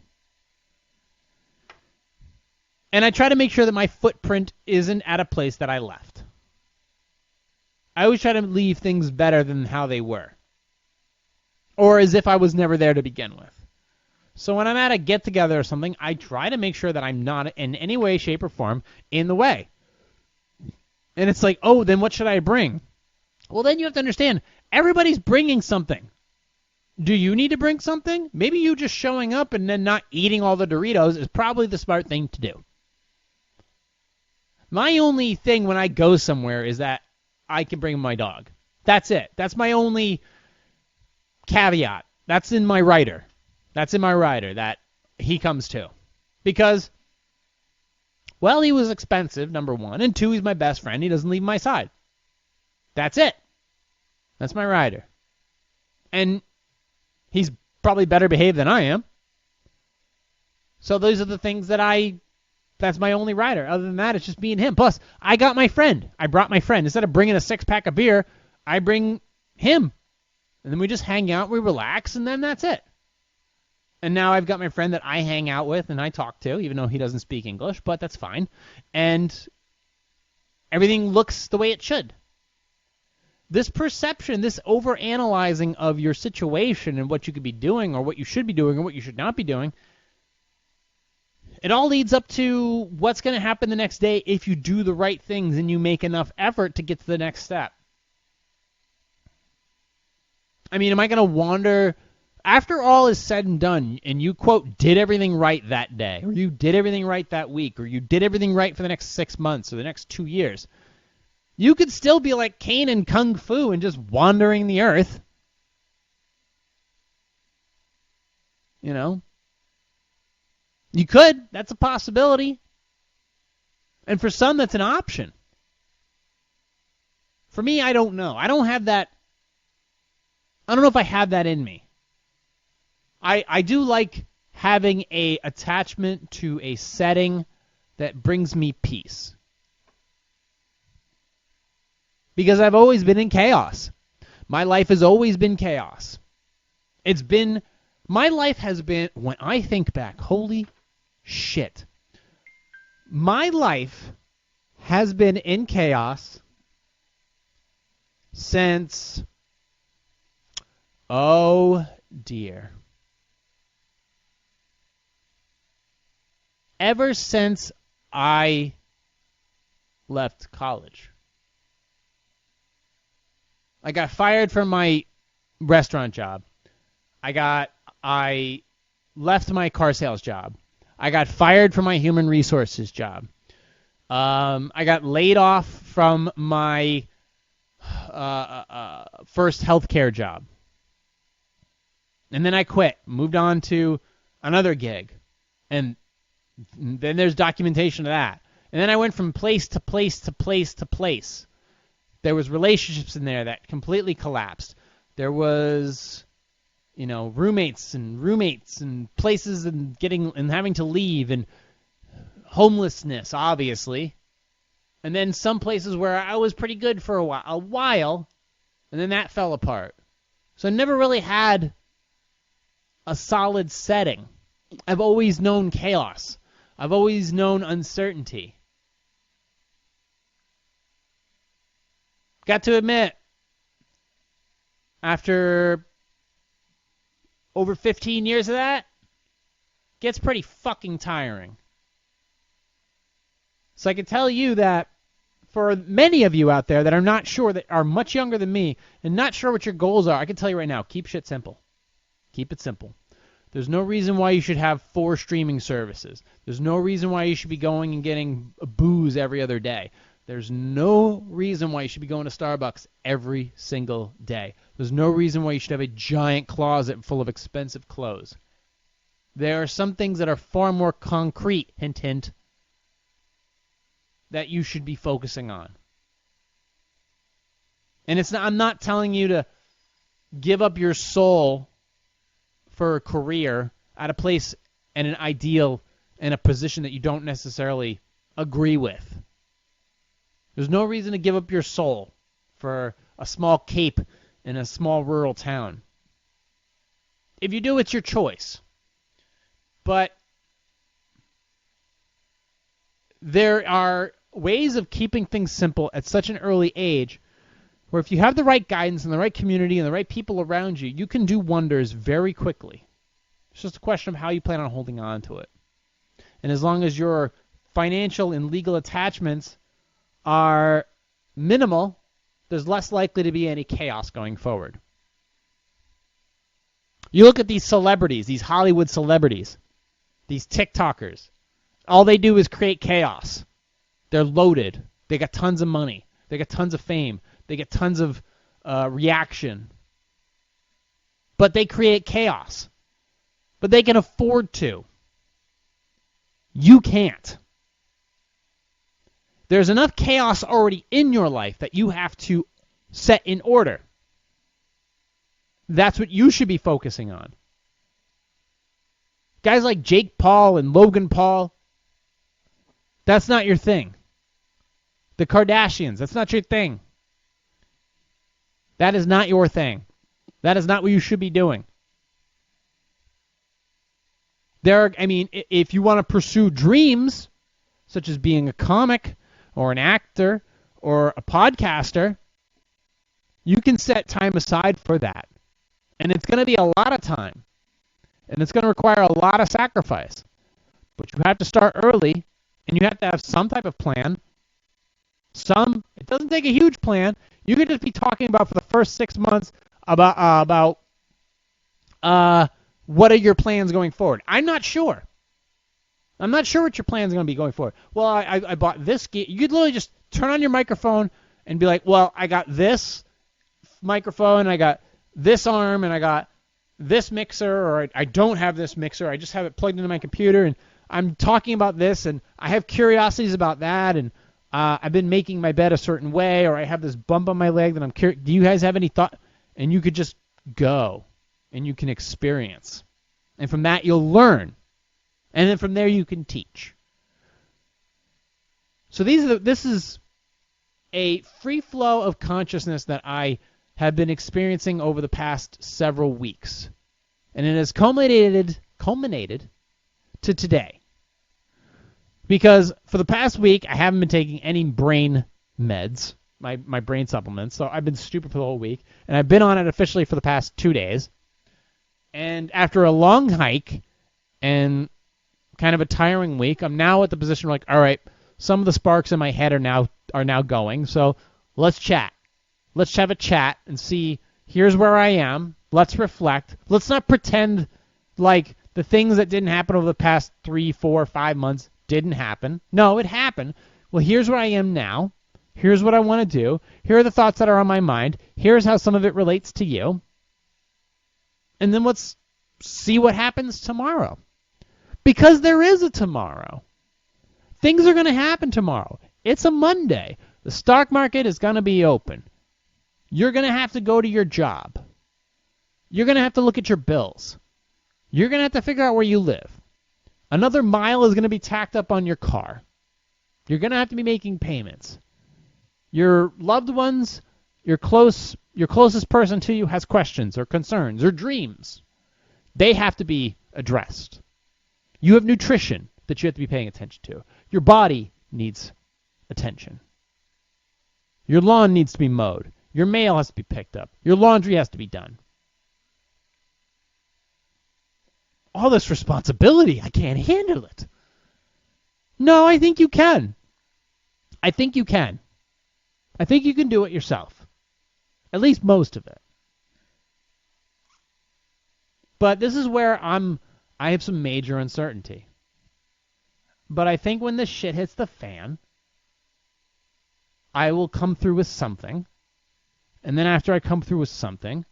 And I try to make sure that my footprint isn't at a place that I left. I always try to leave things better than how they were. Or as if I was never there to begin with. So when I'm at a get-together or something, I try to make sure that I'm not in any way, shape, or form in the way. And it's like, oh, then what should I bring? Well, then you have to understand, everybody's bringing something. Do you need to bring something? Maybe you just showing up and then not eating all the Doritos is probably the smart thing to do. My only thing when I go somewhere is that I can bring my dog. That's it. That's my only caveat. That's in my rider. That he comes to. Because, well, he was expensive, number one. And two, he's my best friend. He doesn't leave my side. That's it. That's my rider. And he's probably better behaved than I am. So those are the things that's my only rider. Other than that, it's just me and him. Plus, I got my friend. I brought my friend. Instead of bringing a 6-pack of beer, I bring him. And then we just hang out, we relax, and then that's it. And now I've got my friend that I hang out with and I talk to, even though he doesn't speak English, but that's fine. And everything looks the way it should. This perception, this overanalyzing of your situation and what you could be doing or what you should be doing or what you should not be doing, it all leads up to what's going to happen the next day if you do the right things and you make enough effort to get to the next step. I mean, am I going to wander after all is said and done and you, quote, did everything right that day or you did everything right that week or you did everything right for the next 6 months or the next 2 years? You could still be like Cain in Kung Fu and just wandering the earth. You know? You could. That's a possibility. And for some, that's an option. For me, I don't know. I don't have that. I don't know if I have that in me. I do like having a attachment to a setting that brings me peace. Because I've always been in chaos. My life has always been chaos. My life has been, when I think back, holy shit. My life has been in chaos since, oh dear. Ever since I left college. I got fired from my restaurant job. I left my car sales job. I got fired from my human resources job. I got laid off from my first healthcare job. And then I quit, moved on to another gig. And then there's documentation of that. And then I went from place to place to place to place. There was relationships in there that completely collapsed. There was, roommates and places and having to leave and homelessness, obviously. And then some places where I was pretty good for a while, and then that fell apart. So I never really had a solid setting. I've always known chaos. I've always known uncertainty. Got to admit, after over 15 years of that, gets pretty fucking tiring. So I can tell you that for many of you out there that are not sure, that are much younger than me and not sure what your goals are, I can tell you right now, keep shit simple. Keep it simple. There's no reason why you should have 4 streaming services. There's no reason why you should be going and getting booze every other day. There's no reason why you should be going to Starbucks every single day. There's no reason why you should have a giant closet full of expensive clothes. There are some things that are far more concrete, hint, hint, that you should be focusing on. And I'm not telling you to give up your soul for a career at a place and an ideal and a position that you don't necessarily agree with. There's no reason to give up your soul for a small cape in a small rural town. If you do, it's your choice. But there are ways of keeping things simple at such an early age where if you have the right guidance and the right community and the right people around you, you can do wonders very quickly. It's just a question of how you plan on holding on to it. And as long as your financial and legal attachments are minimal, there's less likely to be any chaos going forward. You look at these celebrities, these Hollywood celebrities, these TikTokers. All they do is create chaos. They're loaded. They got tons of money. They got tons of fame. They get tons of reaction. But they create chaos. But they can afford to. You can't. There's enough chaos already in your life that you have to set in order. That's what you should be focusing on. Guys like Jake Paul and Logan Paul, that's not your thing. The Kardashians, that's not your thing. That is not your thing. That is not what you should be doing. If you want to pursue dreams, such as being a comic or an actor or a podcaster, you can set time aside for that. And it's going to be a lot of time. And it's going to require a lot of sacrifice. But you have to start early, and you have to have some type of plan. It doesn't take a huge plan. You could just be talking about for the first 6 months about what are your plans going forward. I'm not sure. I'm not sure what your plan is going to be going forward. Well, I bought this gear. You could literally just turn on your microphone and be like, well, I got this microphone, I got this arm, and I got this mixer, or I don't have this mixer. I just have it plugged into my computer, and I'm talking about this, and I have curiosities about that, and I've been making my bed a certain way, or I have this bump on my leg that I'm curious. Do you guys have any thought? And you could just go, and you can experience. And from that, you'll learn. And then from there, you can teach. So this is a free flow of consciousness that I have been experiencing over the past several weeks. And it has culminated to today. Because for the past week, I haven't been taking any brain meds, my brain supplements. So I've been stupid for the whole week. And I've been on it officially for the past 2 days. And after a long hike and kind of a tiring week, I'm now at the position where, like, all right, some of the sparks in my head are now going. So let's chat. Let's have a chat and see, here's where I am. Let's reflect. Let's not pretend like the things that didn't happen over the past 3, 4, 5 months didn't happen. No, it happened. Well, here's where I am now. Here's what I want to do. Here are the thoughts that are on my mind. Here's how some of it relates to you. And then let's see what happens tomorrow. Because there is a tomorrow. Things are going to happen tomorrow. It's a Monday. The stock market is going to be open. You're going to have to go to your job. You're going to have to look at your bills. You're going to have to figure out where you live. Another mile is going to be tacked up on your car. You're going to have to be making payments. Your loved ones, your closest person to you has questions or concerns or dreams. They have to be addressed. You have nutrition that you have to be paying attention to. Your body needs attention. Your lawn needs to be mowed. Your mail has to be picked up. Your laundry has to be done. All this responsibility, I can't handle it. No, I think you can. I think you can. I think you can do it yourself. At least most of it. But this is where I have some major uncertainty. But I think when this shit hits the fan, I will come through with something. And then after I come through with something,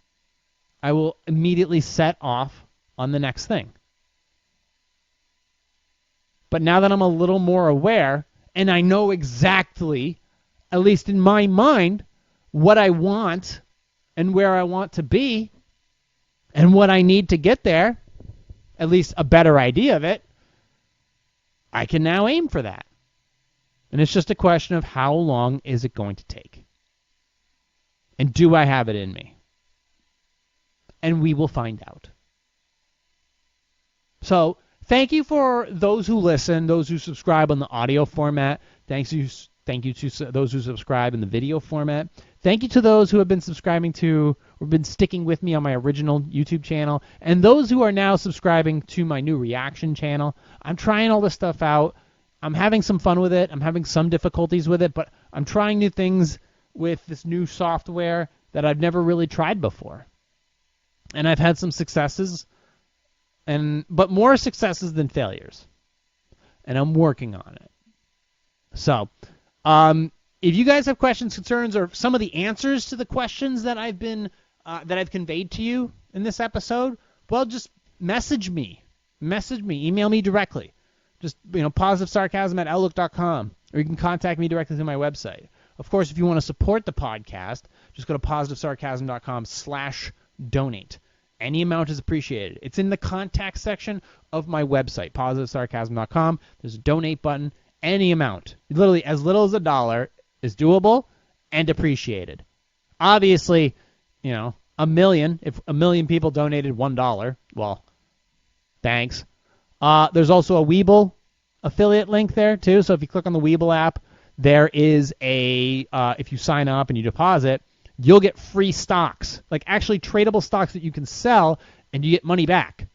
I will immediately set off on the next thing. But now that I'm a little more aware, and I know exactly, at least in my mind, what I want and where I want to be, and what I need to get there, at least a better idea of it, I can now aim for that. And it's just a question of how long is it going to take? And do I have it in me? And we will find out. So, thank you for those who listen, those who subscribe on the audio format. Thank you to those who subscribe in the video format. Thank you to those who have been subscribing to or been sticking with me on my original YouTube channel. And those who are now subscribing to my new reaction channel. I'm trying all this stuff out. I'm having some fun with it. I'm having some difficulties with it, but I'm trying new things with this new software that I've never really tried before. And I've had some successes, but more successes than failures. And I'm working on it. So, if you guys have questions, concerns, or some of the answers to the questions that I've conveyed to you in this episode, well, just message me, email me directly. Just, positivesarcasm@outlook.com, or you can contact me directly through my website. Of course, if you want to support the podcast, just go to positivesarcasm.com/donate. Any amount is appreciated. It's in the contact section of my website, positivesarcasm.com. There's a donate button. Any amount, literally as little as $1, is doable and appreciated. Obviously, if a million people donated $1, well, thanks. There's also a Webull affiliate link there too. So if you click on the Webull app, there is if you sign up and you deposit, you'll get free stocks, like actually tradable stocks that you can sell, and you get money back.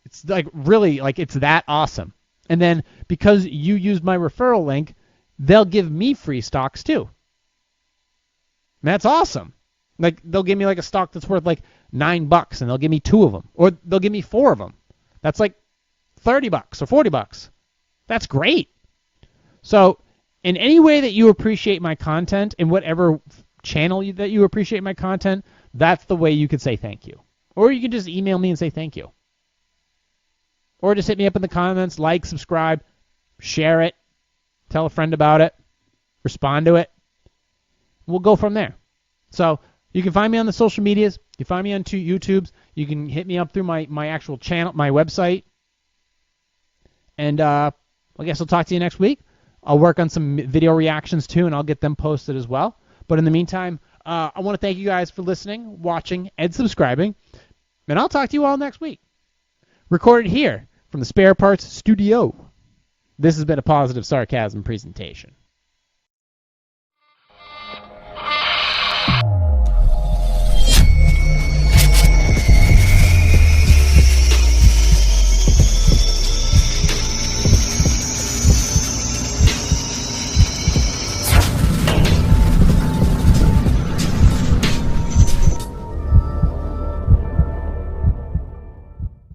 It's it's that awesome. And then because you used my referral link, they'll give me free stocks too. And that's awesome. Like they'll give me a stock that's worth $9 and they'll give me 2 of them, or they'll give me 4 of them. That's $30 or $40. That's great. So in any way that you appreciate my content, in whatever channel that you appreciate my content, that's the way you could say thank you. Or you can just email me and say thank you. Or just hit me up in the comments, subscribe, share it, tell a friend about it, respond to it. We'll go from there. So you can find me on the social medias. You can find me on YouTubes. You can hit me up through my actual channel, my website. And I guess I'll talk to you next week. I'll work on some video reactions too, and I'll get them posted as well. But in the meantime, I want to thank you guys for listening, watching, and subscribing. And I'll talk to you all next week. Recorded here from the Spare Parts Studio. This has been a Positive Sarcasm presentation.